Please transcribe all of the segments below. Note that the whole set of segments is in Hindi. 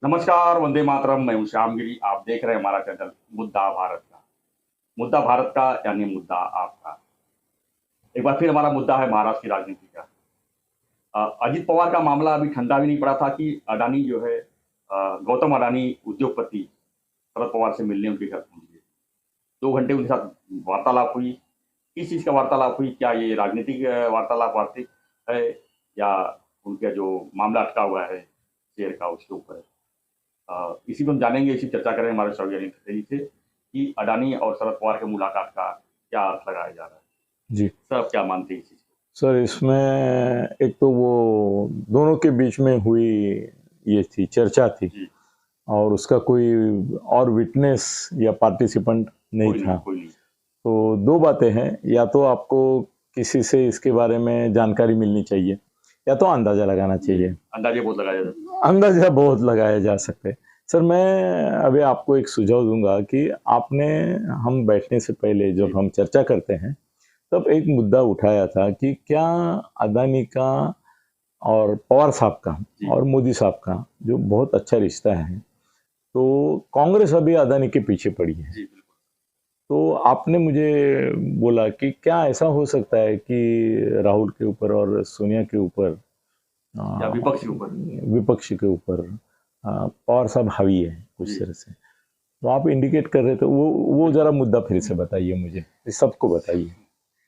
नमस्कार, वंदे मातरम। मैं हूँ श्याम गिरी। आप देख रहे हैं हमारा चैनल मुद्दा भारत का। मुद्दा भारत का यानी मुद्दा आपका। एक बार फिर हमारा मुद्दा है महाराष्ट्र की राजनीति का। अजित पवार का मामला अभी ठंडा भी नहीं पड़ा था कि अडानी जो है गौतम अडानी उद्योगपति शरद पवार से मिलने उनके घर पहुंच गए। 2 घंटे उनके साथ वार्तालाप हुई। किस चीज़ का वार्तालाप हुई? क्या ये राजनीतिक वार्तालाप है या उनका जो मामला अटका हुआ है शेयर का उसके ऊपर है? इसी को हम जानेंगे, इसी चर्चा करेंगे हमारे सहयोगी अनिल खत्री से कि अडानी और शरद पवार के मुलाकात का क्या अर्थ लगाया जा रहा है। जी सर, आप क्या मानते हैं इस चीज़ को? सर, इसमें एक तो वो दोनों के बीच में हुई ये थी चर्चा थी जी, और उसका कोई और विटनेस या पार्टिसिपेंट नहीं कोई था। नहीं, कोई नहीं। तो दो बातें हैं, या तो आपको किसी से इसके बारे में जानकारी मिलनी चाहिए या तो अंदाज़ा लगाना चाहिए। अंदाजे बहुत लगाया जाता है। अंदाज़ा बहुत लगाया जा सकता है। सर, मैं अभी आपको एक सुझाव दूंगा कि आपने हम बैठने से पहले जी, जब हम चर्चा करते हैं तब एक मुद्दा उठाया था कि क्या अदानी का और पवार साहब का जी, और मोदी साहब का जो बहुत अच्छा रिश्ता है, तो कांग्रेस अभी अदानी के पीछे पड़ी है। जी, बिल्कुल। तो आपने मुझे बोला कि क्या ऐसा हो सकता है कि राहुल के ऊपर और सोनिया के ऊपर, या अ, विपक्ष के ऊपर। विपक्ष के ऊपर, पवार साहब हावी है कुछ जी, तरह से। तो आप इंडिकेट कर रहे थे वो जरा मुद्दा फिर से बताइए, मुझे सबको बताइए।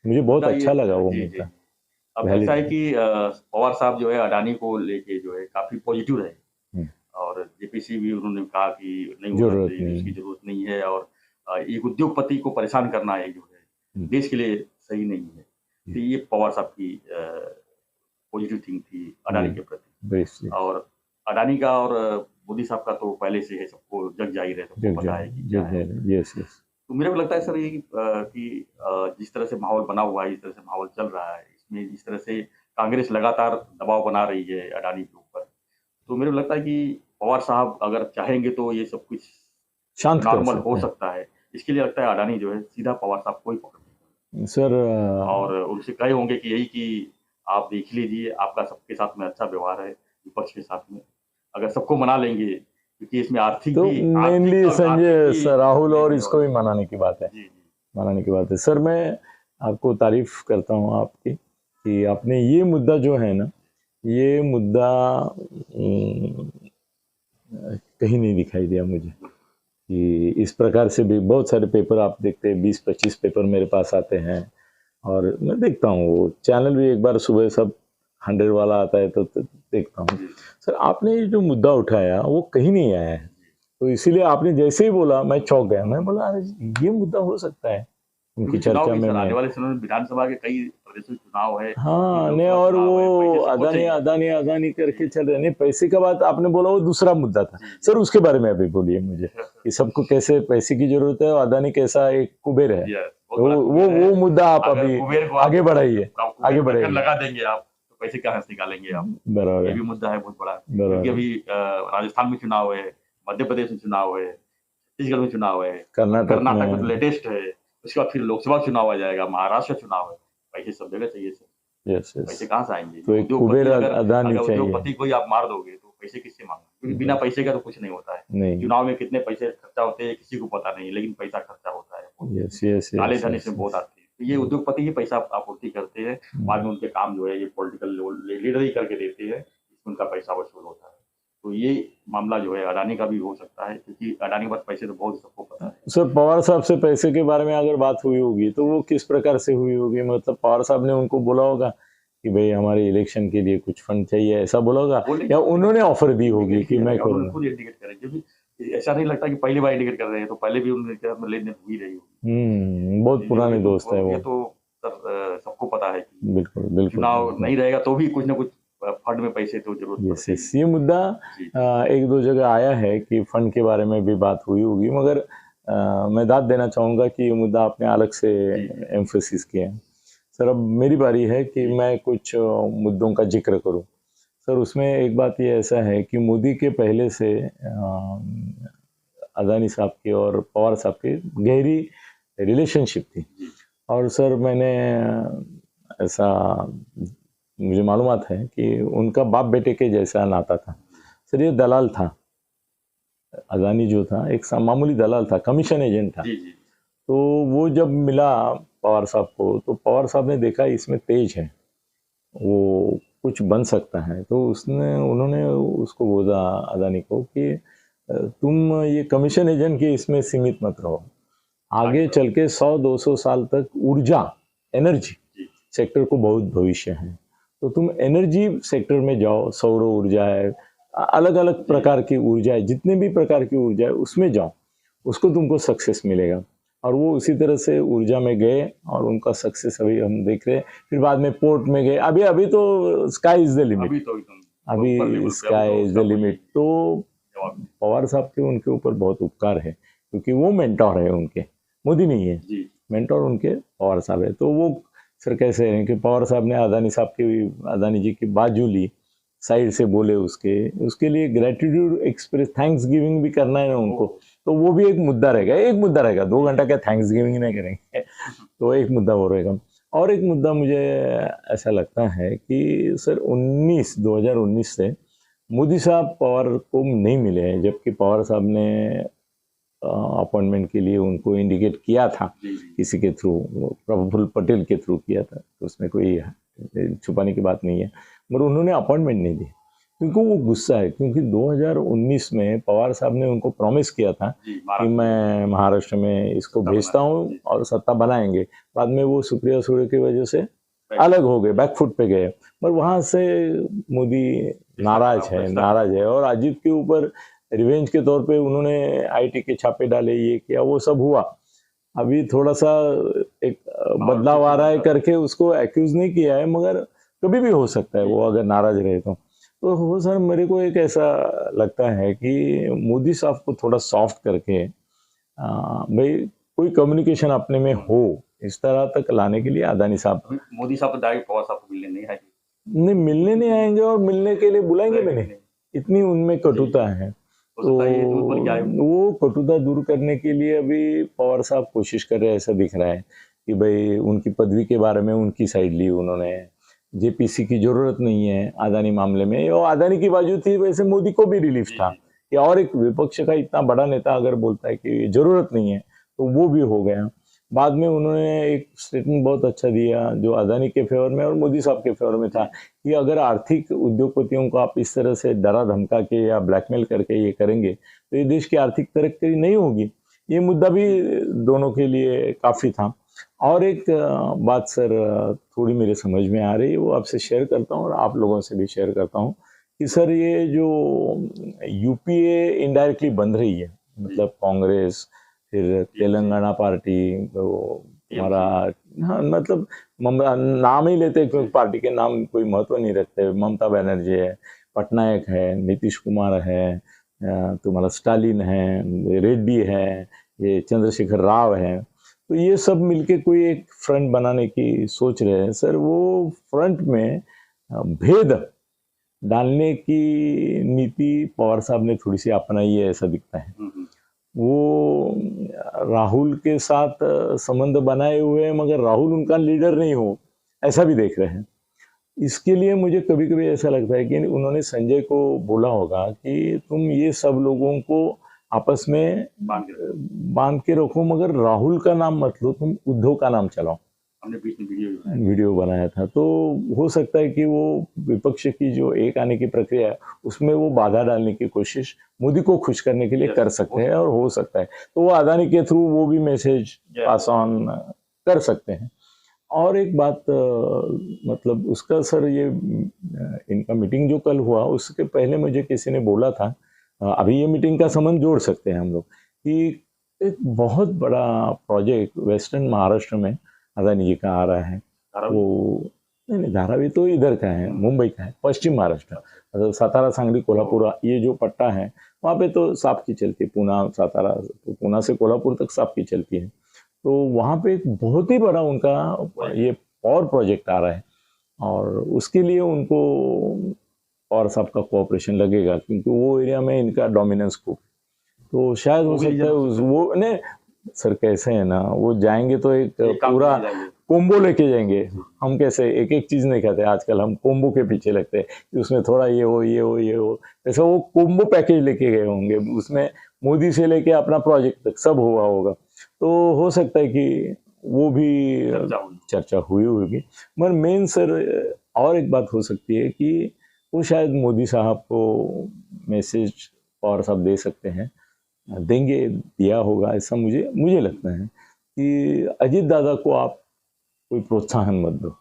मुझे बहुत मुद्दा ये अच्छा लगा वो जी, जी, मुद्दा। जी। अब ऐसा है वैलिड। कि पवार साहब जो है अडानी को लेके जो है काफ़ी पॉजिटिव रहे और जेपीसी भी उन्होंने कहा कि नहीं होना जरूरत चाहिए, नहीं उसकी है। ज़रूरत नहीं है और एक उद्योगपति को परेशान करना है जो है, हम्म, देश के लिए सही नहीं है। तो जी ये पवार साहब की पॉजिटिव थिंक थी जी, अडानी के प्रति। बेस्ट। और अडानी का और मोदी साहब का तो पहले से है, सबको जग जाहिर है, सबको जग पता है कि जाहिर, क्या जग है जाहिर, उनका। Yes yes. तो मेरे को लगता है सर ये कि जिस तरह से माहौल बना हुआ है, जिस तरह से माहौल चल रहा है, इसमें जिस तरह से कांग्रेस लगातार दबाव बना रही है अडानी के ऊपर, तो मेरे को लगता है कि पवार साहब अगर चाहेंगे तो ये सब कुछ शांत कर नॉर्मल हो सकते सकता है। इसके लिए लगता है अडानी जो है सीधा पवार साहब को ही पकड़ लेंगे हैं सर। और उनसे कहे होंगे कि यही कि आप देख लीजिए, आपका सबके साथ में अच्छा व्यवहार है, विपक्ष के साथ में। अगर सबको मना लेंगे क्योंकि इसमें तो मेनली आर्थिक संजय भी सर, राहुल और लेन-देन हो इसको रहा भी है। मनाने की बात है। जी, जी। मनाने की बात है सर। मैं आपको तारीफ करता हूँ आपकी कि आपने ये मुद्दा जो है ना, ये मुद्दा कहीं नहीं दिखाई दिया मुझे कि इस प्रकार से भी बहुत सारे पेपर आप देखते हैं, 20-25 पेपर मेरे पास आते हैं और मैं देखता हूँ वो चैनल भी, एक बार सुबह सब 100 वाला आता है तो देखता हूँ। जी, सर, आपने ये जो मुद्दा उठाया वो कहीं नहीं आया है, जी। तो इसीलिए आपने जैसे ही बोला मैं चौंक गया। मैं बोला अरे ये मुद्दा हो सकता है उनकी क्योंकि चुनाव चर्चा भी में। सर मैं आने वाले समय में विधानसभा के कई प्रदेशों में चुनाव है, फिर हाँ नहीं, लोकसभा और चुनाव है, पैसे वो सबको अदानी चाहिए। अदानी अदानी करके जी, चल रहे। नहीं, पैसे का बात आपने बोला वो दूसरा मुद्दा था। जी, जी। सर, उसके बारे में अभी बोलिए मुझे कि सबको कैसे पैसे की जरूरत है और अदानी कैसा एक कुबेर है। जी, बहुत वो बड़ा वो कुबेर है। वो मुद्दा आप अगर अभी कुबेर को आगे बढ़ाइए, आप कुबेर आगे पे अगर बढ़ाइए। लगा देंगे आप, तो पैसे कहाँ से निकालेंगे आप? बराबर ये है, भी मुद्दा है बहुत बड़ा। क्योंकि बराबर है। अभी राजस्थान में चुनाव है, मध्य प्रदेश में चुनाव है, छत्तीसगढ़ में चुनाव है, कर्नाटक कर्नाटक में तो में। लेटेस्ट है, उसके बाद फिर लोकसभा चुनाव आ जाएगा, महाराष्ट्र का चुनाव है। पैसे सब जगह चाहिए सर। Yes yes. पैसे कहाँ से आएँगे? तो जो एक कुबेर उद्योगपति अगर अदानी अगर चाहिए। उद्योगपति को ही आप मार दोगे, तो पैसे किससे माँगना? क्योंकि बिना पैसे का तो कुछ नहीं होता है। नहीं। चुनाव में कितने पैसे खर्चा होते हैं, किसी को पता नहीं, लेकिन पैसा खर्चा होता है। यस यस काले यस धन यस इसमें बहुत यस। आते हैं। तो ये उद्योगपति ही पैसा आपूर्ति करते हैं, बाद में उनके काम जो है ये पॉलिटिकल लीडर ही करके देते हैं, उनका पैसा वसूल होता है। तो ये मामला जो है अडानी का भी हो सकता है क्योंकि अडानी के पास पैसे तो बहुत सबको पता है। सर, पवार साहब से पैसे के बारे में अगर बात हुई होगी तो वो किस प्रकार से हुई होगी? मतलब पवार साहब ने उनको बोला होगा कि भाई हमारे इलेक्शन के लिए कुछ फंड चाहिए, ऐसा बोला होगा, बोलेंगे या बोलेंगे उन्होंने ऑफर दी होगी इंडिकेट कि किया मैं जाएगा, उन्होंने करूंगा? खुद इंडिकेट करें क्योंकि ऐसा नहीं लगता कि पहली बार इंडिकेट कर रहे हैं, तो पहले भी उनके लेन-देन हुई रही होगी। बहुत पुराने दोस्त है वो। ये तो सर सबको पता है कि बिल्कुल बिल्कुल चुनाव बिल्कुल। नहीं रहेगा तो भी कुछ ना कुछ फंड में पैसे तो ज़रूरत यस पड़ते ही यस, है। ये मुद्दा जी, जी। एक दो जगह आया है कि फंड के बारे में भी बात हुई होगी, मगर मैं दाद देना चाहूँगा कि ये मुद्दा आपने अलग से जी, जी। एम्फोसिस किया है। सर, अब मेरी बारी है कि जी, मैं कुछ मुद्दों का जिक्र करूं। सर, उसमें एक बात ये ऐसा है कि मोदी के पहले से अदानी साहब की और पवार साहब की गहरी रिलेशनशिप थी। जी, और सर, मैंने ऐसा मुझे मालूमात है कि उनका बाप बेटे के जैसा नाता था। जी, सर, ये दलाल था, अदानी जो था एक मामूली दलाल था, कमीशन एजेंट था। जी जी तो वो जब मिला पवार साहब को, तो पवार साहब ने देखा इसमें तेज है, वो कुछ बन सकता है। तो उन्होंने उसको बोला अदानी को कि तुम ये कमीशन एजेंट के इसमें सीमित मत रहो, आगे चल के 100-200 साल तक ऊर्जा, एनर्जी जी सेक्टर को बहुत भविष्य है। तो तुम एनर्जी सेक्टर में जाओ, सौर ऊर्जा है, अलग अलग प्रकार की ऊर्जा है, जितने भी प्रकार की ऊर्जा है उसमें जाओ, उसको तुमको सक्सेस मिलेगा। और वो उसी तरह से ऊर्जा में गए और उनका सक्सेस अभी हम देख रहे हैं। फिर बाद में पोर्ट में गए, अभी अभी तो स्काई इज द लिमिट, अभी तो एकदम अभी ऊपर लेवल पे, स्काई अभी तो इज द उसका कोई लिमिट। तो जवाब नहीं। पवार साहब के उनके ऊपर बहुत उपकार है, क्योंकि वो मेंटोर है उनके, मोदी नहीं है, जी मेंटोर उनके पवार साहब है। तो वो सर कैसे हैं कि पवार साहब ने अदानी जी की बाजू ली, साइड से बोले, उसके लिए ग्रेटिट्यूड एक्सप्रेस, थैंक्स गिविंग भी करना है ना उनको। तो वो भी एक मुद्दा रहेगा, 2 घंटा क्या थैंक्स गिविंग नहीं करेंगे तो एक मुद्दा वो रहेगा। और एक मुद्दा मुझे ऐसा लगता है कि सर 2019 से मोदी साहब पवार को नहीं मिले हैं, जबकि पवार साहब ने अपॉइंटमेंट के लिए उनको इंडिकेट किया था जी जी किसी के थ्रू, प्रफुल्ल पटेल के थ्रू किया था, तो उसमें कोई छुपाने की बात नहीं है, मगर उन्होंने अपॉइंटमेंट नहीं दी क्योंकि वो गुस्सा है। क्योंकि 2019 में पवार साहब ने उनको प्रॉमिस किया था जी कि मैं महाराष्ट्र में इसको सत्ता भेजता हूँ बनाएंगे। और सत्ता बनाएंगे। बाद में वो सुप्रिया सुळे की वजह से अलग हो गए, बैकफुट पे गए, पर वहां से मोदी नाराज है और अजीत के ऊपर रिवेंज के तौर पे उन्होंने आईटी के छापे डाले, ये किया, वो सब हुआ। अभी थोड़ा सा एक बदलाव आ रहा है करके उसको एक्यूज नहीं किया है, मगर कभी भी हो सकता है वो अगर नाराज रहे तो हो सर। मेरे को एक ऐसा लगता है कि मोदी साहब को थोड़ा सॉफ्ट करके भाई कोई कम्युनिकेशन अपने में हो, इस तरह तक लाने के लिए अदानी साहब अभी मोदी साहब तो डायरेक्ट पवार साहब को मिलने नहीं आएंगे, नहीं मिलने नहीं आएंगे और मिलने के लिए बुलाएंगे भी नहीं, इतनी उनमें कटुता है। हो तो सकता है ये दूर बन जाए। वो कटुता दूर करने के लिए अभी पवार साहब कोशिश कर रहे हैं, ऐसा दिख रहा है कि भाई उनकी पदवी के बारे में उनकी साइड ली उन्होंने, जेपीसी की जरूरत नहीं है अदानी मामले में, और अदानी की बाजू थी, वैसे मोदी को भी रिलीफ था कि और एक विपक्ष का इतना बड़ा नेता अगर बोलता है कि जरूरत नहीं है तो वो भी हो गया। बाद में उन्होंने एक स्टेटमेंट बहुत अच्छा दिया जो अदानी के फेवर में और मोदी साहब के फेवर में था कि अगर आर्थिक उद्योगपतियों को आप इस तरह से डरा धमका के या ब्लैकमेल करके ये करेंगे तो ये देश की आर्थिक तरक्की नहीं होगी। ये मुद्दा भी दोनों के लिए काफ़ी था। और एक बात सर थोड़ी मेरे समझ में आ रही है, वो आपसे शेयर करता हूँ और आप लोगों से भी शेयर करता हूँ कि सर ये जो यूपीए इनडायरेक्टली बन रही है, मतलब कांग्रेस, फिर तेलंगाना पार्टी, तो हमारा, हाँ मतलब नाम ही लेते क्योंकि पार्टी के नाम कोई महत्व नहीं रखते, ममता बनर्जी है, पटनायक है, नीतीश कुमार है, तुम्हारा स्टालिन है, रेड्डी है, ये चंद्रशेखर राव है, तो ये सब मिलके कोई एक फ्रंट बनाने की सोच रहे हैं सर। वो फ्रंट में भेद डालने की नीति पवार साहब ने थोड़ी सी अपनाई है, ऐसा दिखता है। वो राहुल के साथ संबंध बनाए हुए हैं, मगर राहुल उनका लीडर नहीं हो, ऐसा भी देख रहे हैं। इसके लिए मुझे कभी कभी ऐसा लगता है कि उन्होंने संजय को बोला होगा कि तुम ये सब लोगों को आपस में बांध के रखो, मगर राहुल का नाम मत लो, तुम उद्धव का नाम चलाओ। हमने बीच में वीडियो बनाया था, तो हो सकता है कि वो विपक्ष की जो एक आने की प्रक्रिया है उसमें वो बाधा डालने की कोशिश मोदी को खुश करने के लिए कर सकते हैं, और हो सकता है तो वो अदानी के थ्रू वो भी मैसेज पास ऑन कर सकते हैं। और एक बात मतलब उसका सर, ये इनका मीटिंग जो कल हुआ उसके पहले मुझे किसी ने बोला था, अभी ये मीटिंग का संबंध जोड़ सकते हैं हम लोग, कि एक बहुत बड़ा प्रोजेक्ट वेस्टर्न महाराष्ट्र में अदानी जी का आ रहा है। वो नहीं, धारावी तो इधर का है, मुंबई का है, पश्चिम महाराष्ट्र, मतलब सातारा, सांगली, कोल्हापुर, ये जो पट्टा है वहाँ पे तो साफ की चलती है, पूना, सातारा, तो पूना से कोल्हापुर तक साफ की चलती है। तो वहाँ पे एक बहुत ही बड़ा उनका ये पावर प्रोजेक्ट आ रहा है, और उसके लिए उनको पवार साहब का कोऑपरेशन लगेगा, क्योंकि वो एरिया में इनका डोमिनेंस खूब, तो शायद हो सकता है वो ने सर कैसे है ना, वो जाएंगे तो एक पूरा कोम्बो लेके जाएंगे। हम कैसे एक एक चीज नहीं खाते आजकल, हम कोम्बो के पीछे लगते हैं कि उसमें थोड़ा ये हो ये हो ये हो, जैसे वो कोम्बो पैकेज लेके गए होंगे, उसमें मोदी से लेके अपना प्रोजेक्ट तक सब हुआ होगा। तो हो सकता है कि वो भी चर्चा हुई होगी। मगर मेन सर और एक बात हो सकती है कि वो शायद मोदी साहब को मैसेज और सब दे सकते हैं, देंगे, दिया होगा, ऐसा मुझे लगता है कि अजीत दादा को आप कोई प्रोत्साहन मत दो,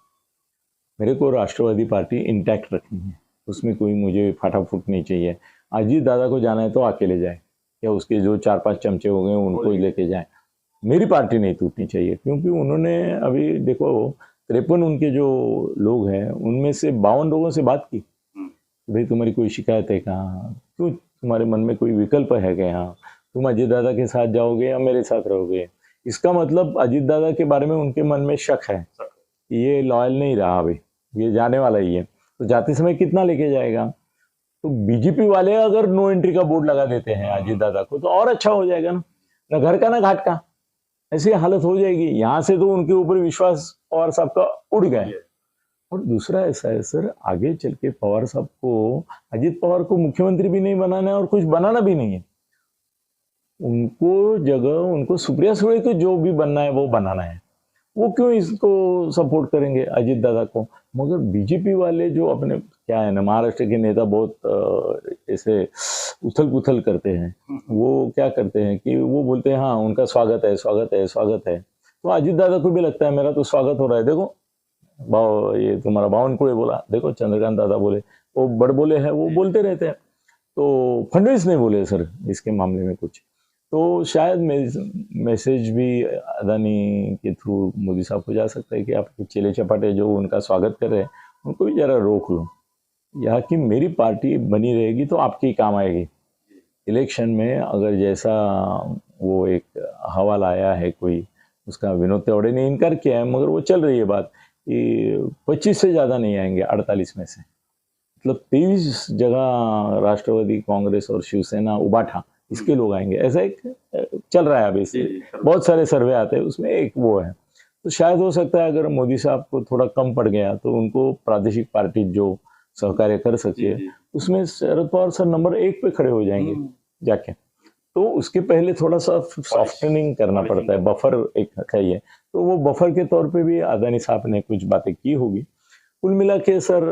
मेरे को राष्ट्रवादी पार्टी इंटैक्ट रखनी है, उसमें कोई मुझे फाटाफूट नहीं चाहिए। अजीत दादा को जाना है तो अकेले जाए, या उसके जो 4-5 चमचे हो गए उनको ही लेके जाए, मेरी पार्टी नहीं टूटनी चाहिए। क्योंकि उन्होंने अभी देखो 53 उनके जो लोग हैं उनमें से 52 लोगों से बात की, भाई तुम्हारी कोई शिकायत है कहाँ, क्यों तुम्हारे मन में कोई विकल्प है क्या, यहाँ तुम अजीत दादा के साथ जाओगे या मेरे साथ रहोगे। इसका मतलब अजीत दादा के बारे में उनके मन में शक है, ये लॉयल नहीं रहा, अभी ये जाने वाला ही है, तो जाते समय कितना लेके जाएगा। तो बीजेपी वाले अगर नो एंट्री का बोर्ड लगा देते हैं अजीत दादा को तो और अच्छा हो जाएगा ना घर का ना घाट का, ऐसी हालत हो जाएगी। यहाँ से तो उनके ऊपर विश्वास पवार साहब का उड़ गया। और दूसरा ऐसा है सर, आगे चल के पवार साहब को, अजीत पवार को मुख्यमंत्री भी नहीं बनाना है और कुछ बनाना भी नहीं है, उनको सुप्रिया सुळे को जो भी बनना है वो बनाना है। वो क्यों इसको सपोर्ट करेंगे अजीत दादा को। मगर बीजेपी वाले जो अपने क्या है ना, महाराष्ट्र के नेता बहुत ऐसे उथल पुथल करते हैं, वो क्या करते हैं कि वो बोलते हैं हाँ उनका स्वागत है स्वागत है स्वागत है, तो अजीत दादा को भी लगता है मेरा तो स्वागत हो रहा है। देखो ये तुम्हारा बावनकुळे बोला, देखो चंद्रकांत दादा बोले, वो बड़ बोले हैं, वो बोलते रहते हैं। तो फडणवीस नहीं बोले सर इसके मामले में कुछ, तो शायद मैसेज भी अदानी के थ्रू मोदी साहब को जा सकता है कि आपके चेले चपाटे जो उनका स्वागत कर रहे हैं उनको भी जरा रोक लो, यहाँ की मेरी पार्टी बनी रहेगी तो आपके काम आएगी। इलेक्शन में अगर जैसा वो एक हवाला आया है कोई, उसका विनोद तेवड़े ने इनकार किया है, मगर वो चल रही है बात कि 25 से ज़्यादा नहीं आएंगे 48 में से, मतलब 23 जगह राष्ट्रवादी कांग्रेस और शिवसेना उबाठा इसके लोग आएंगे, ऐसा एक चल रहा है अभी से बहुत सारे सर्वे आते हैं, उसमें एक वो है। तो शायद हो सकता है अगर मोदी साहब को थोड़ा कम पड़ गया तो उनको प्रादेशिक पार्टी जो सहकार्य कर सकती है उसमें शरद पवार सर नंबर 1 पे खड़े हो जाएंगे जाके। तो उसके पहले थोड़ा सा सॉफ्टनिंग करना पड़ता है, बफर एक चाहिए, तो वो बफर के तौर पे भी अदानी साहब ने कुछ बातें की होगी। कुल मिला के सर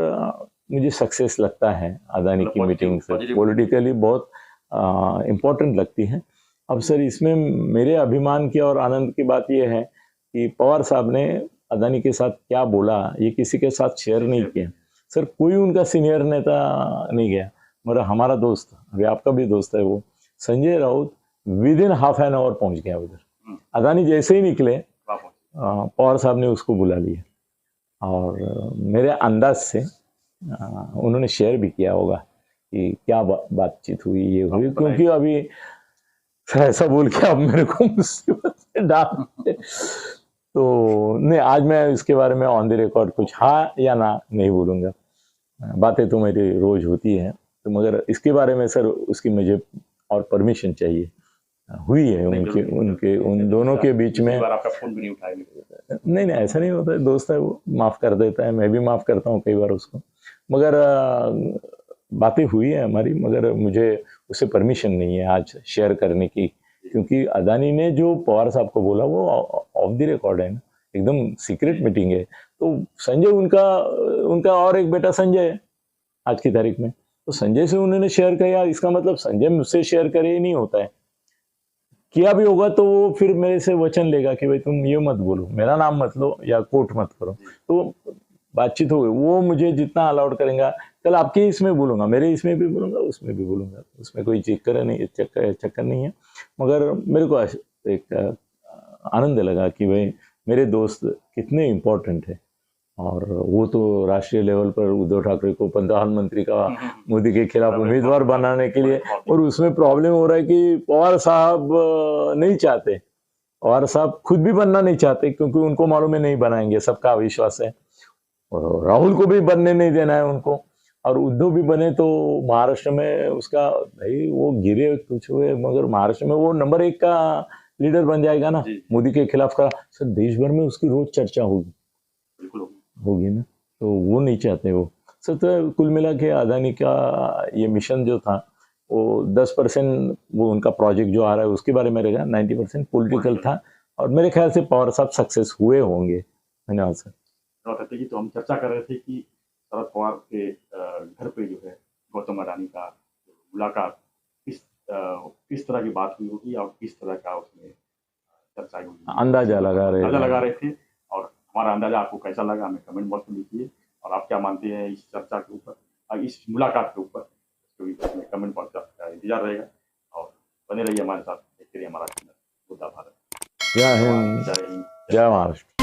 मुझे सक्सेस लगता है अदानी की मीटिंग से, पॉलिटिकली बहुत इम्पोर्टेंट लगती है। अब सर इसमें मेरे अभिमान की और आनंद की बात यह है कि पवार साहब ने अदानी के साथ क्या बोला ये किसी के साथ शेयर नहीं किया सर, कोई उनका सीनियर नेता नहीं गया, मगर हमारा दोस्त, अभी आपका भी दोस्त है वो Sanjay Raut, within half an hour पहुंच गया उधर। अदानी जैसे ही निकले पवार साहब ने उसको बुला लिया, और मेरे अंदाज से उन्होंने शेयर भी किया होगा कि क्या बातचीत हुई ये हुई, क्योंकि अभी ऐसा बोल के अब मेरे को मुसीबत में डाल, तो नहीं आज मैं इसके बारे में ऑन द रिकॉर्ड कुछ हाँ या ना नहीं बोलूँगा, बातें तो मेरी रोज होती है, तो मगर इसके बारे में सर उसकी मुझे और परमिशन चाहिए। हुई है उनके उन दोनों के बीच में। आपका फोन भी नहीं उठाया? नहीं ऐसा नहीं होता है, दोस्त है वो माफ़ कर देता है, मैं भी माफ़ करता हूँ कई बार उसको, मगर बातें हुई है हमारी, मगर मुझे उससे परमिशन नहीं है आज शेयर करने की, क्योंकि अदानी ने जो पवार साहब को बोला वो ऑफ द रिकॉर्ड है ना, एकदम सीक्रेट मीटिंग है। तो संजय उनका और एक बेटा संजय है आज की तारीख में, तो संजय से उन्होंने शेयर किया, इसका मतलब संजय मुझसे शेयर करे ही नहीं होता है, किया भी होगा तो वो फिर मेरे से वचन लेगा कि भाई तुम ये मत बोलो, मेरा नाम मत लो या कोट मत करो, तो बातचीत हो गई। वो मुझे जितना अलाउड करेंगे, कल आपके इसमें बोलूंगा, मेरे इसमें भी बोलूंगा, उसमें भी बोलूंगा, उसमें कोई चक्कर नहीं है। मगर मेरे को एक आनंद लगा कि भाई मेरे दोस्त कितने इम्पोर्टेंट है, और वो तो राष्ट्रीय लेवल पर उद्धव ठाकरे को प्रधानमंत्री का मोदी के खिलाफ उम्मीदवार बनाने के लिए, और उसमें प्रॉब्लम हो रहा है कि पवार साहब नहीं चाहते, पवार साहब खुद भी बनना नहीं चाहते, क्योंकि उनको मालूम है नहीं बनाएंगे, सबका अविश्वास है, और राहुल को भी बनने नहीं देना है उनको, और उद्धव भी बने तो महाराष्ट्र में उसका भाई वो गिरे कुछ हुए, मगर महाराष्ट्र में वो नंबर 1 का लीडर बन जाएगा ना, जी। मोदी के खिलाफ का, सर देश भर में उसकी रोज चर्चा होगी बिल्कुल होगी। होगी ना, तो वो नहीं चाहते वो। सर तो कुल मिला के अदानी का ये मिशन जो था वो 10% वो उनका प्रोजेक्ट जो आ रहा है उसके बारे में रहेगा, 90% पॉलिटिकल था, और मेरे ख्याल से पवार साहब सक्सेस हुए होंगे। धन्यवाद सर। कहते कि तो हम चर्चा कर रहे थे कि शरद पवार के घर पे जो है गौतम अडानी का मुलाकात किस तरह की बात हुई होगी और किस तरह का उसमें चर्चा होगी, अंदाजा लगा रहे अंदाजा हैं। लगा रहे थे। और हमारा अंदाजा आपको कैसा लगा हमें कमेंट बॉक्स में लिखिए, और आप क्या मानते हैं इस चर्चा के ऊपर और इस मुलाकात के ऊपर, कमेंट बॉक्स का इंतजार रहेगा। और बने रहिए हमारे साथ, देखते रहिए हमारा चैनल मुद्दा भारत। जय हिंद, जय हिंद, जय महाराष्ट्र।